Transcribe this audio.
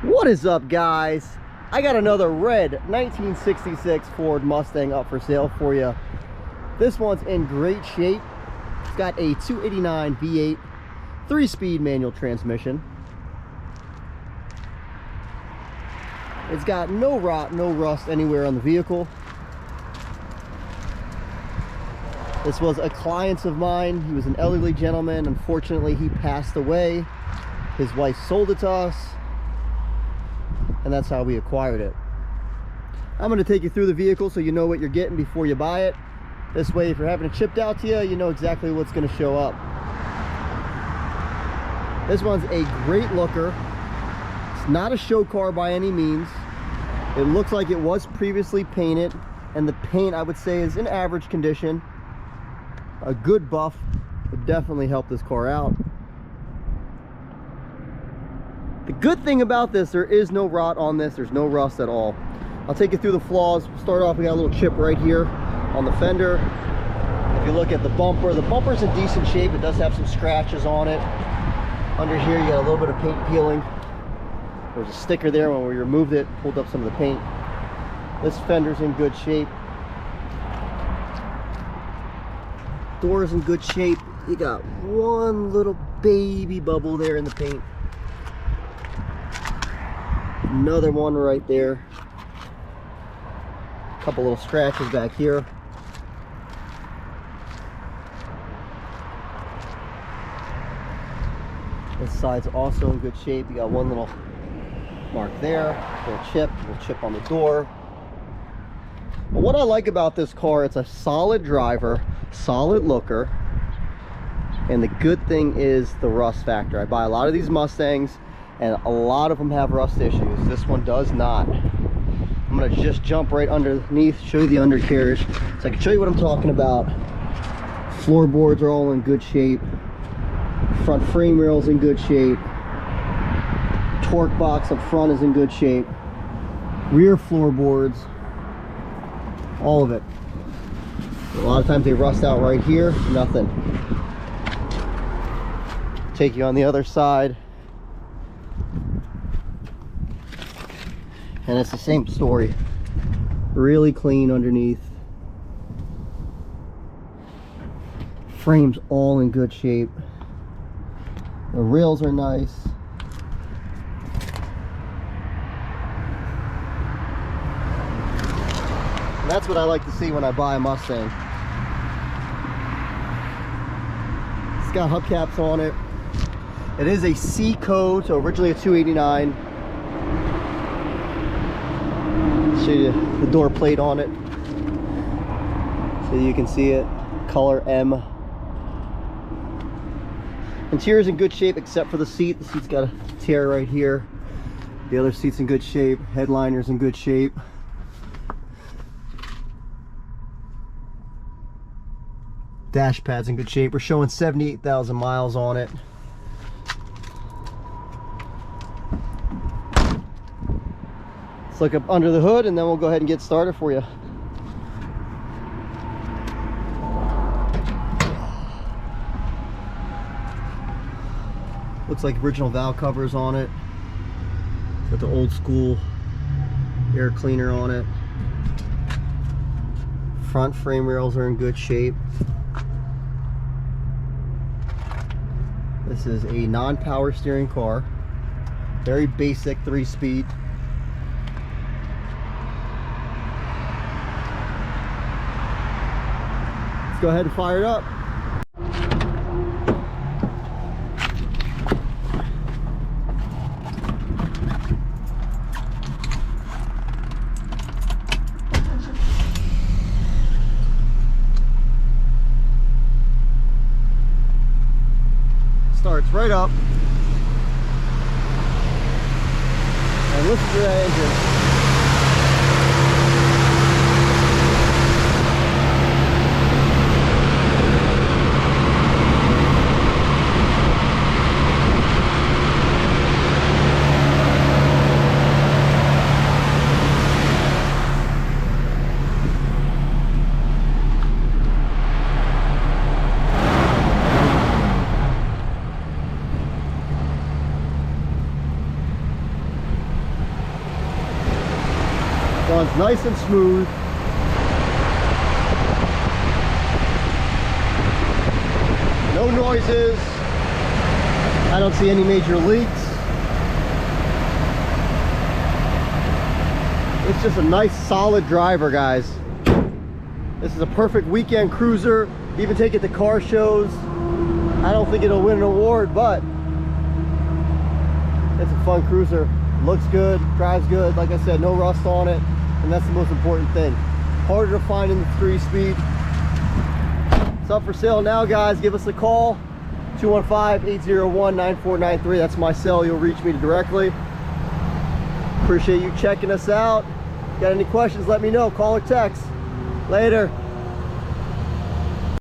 What is up, guys? I got another red 1966 Ford Mustang up for sale for you. This one's in great shape. It's got a 289 V8 3-speed manual transmission. It's got no rot, no rust anywhere on the vehicle. This was a client of mine. He was an elderly gentleman. Unfortunately, he passed away. His wife sold it to us, and that's how we acquired it. I'm going to take you through the vehicle so you know what you're getting before you buy it. This way, if you're having it shipped out to you, you know exactly what's going to show up. This one's a great looker. It's not a show car by any means. It looks like it was previously painted, and the paint, I would say, is in average condition. A good buff would definitely help this car out. The good thing about this, there is no rot on this. There's no rust at all. I'll take you through the flaws. We'll start off, we got a little chip right here on the fender. If you look at the bumper's in decent shape. It does have some scratches on it. Under here, you got a little bit of paint peeling. There's a sticker there when we removed it, pulled up some of the paint. This fender's in good shape. Door's in good shape. You got one little baby bubble there in the paint. Another one right there. A couple little scratches back here. This side's also in good shape. You got one little mark there, little chip on the door. But what I like about this car, it's a solid driver, solid looker, and the good thing is the rust factor. I buy a lot of these Mustangs, and a lot of them have rust issues. This one does not. I'm gonna just jump right underneath, show you the undercarriage, so I can show you what I'm talking about. Floorboards are all in good shape. Front frame rail's in good shape. Torque box up front is in good shape. Rear floorboards, all of it. A lot of times they rust out right here, nothing. Take you on the other side, and it's the same story. Really clean underneath. Frame's all in good shape. The rails are nice. And that's what I like to see when I buy a Mustang. It's got hubcaps on it. It is a C code, so originally a 289. Show you the door plate on it so you can see it. Color M. Interior's in good shape except for the seat. The seat's got a tear right here. The other seat's in good shape. Headliner's in good shape. Dash pad's in good shape. We're showing 78,000 miles on it. Let's look up under the hood and then we'll go ahead and get started for you. Looks like original valve covers on it. Got the old school air cleaner on it. Front frame rails are in good shape. This is a non-power steering car. Very basic 3-speed. Let's go ahead and fire it up. Starts right up, and listen to that engine. Runs nice and smooth. No noises. I don't see any major leaks. It's just a nice solid driver, guys. This is a perfect weekend cruiser. Even take it to car shows. I don't think it'll win an award, but it's a fun cruiser. Looks good, drives good. Like I said, no rust on it, and that's the most important thing. Harder to find in the 3-speed. It's up for sale now, guys. Give us a call, 215-801-9493. That's my cell. You'll reach me directly. Appreciate you checking us out. Got any questions, let me know. Call or text. Later.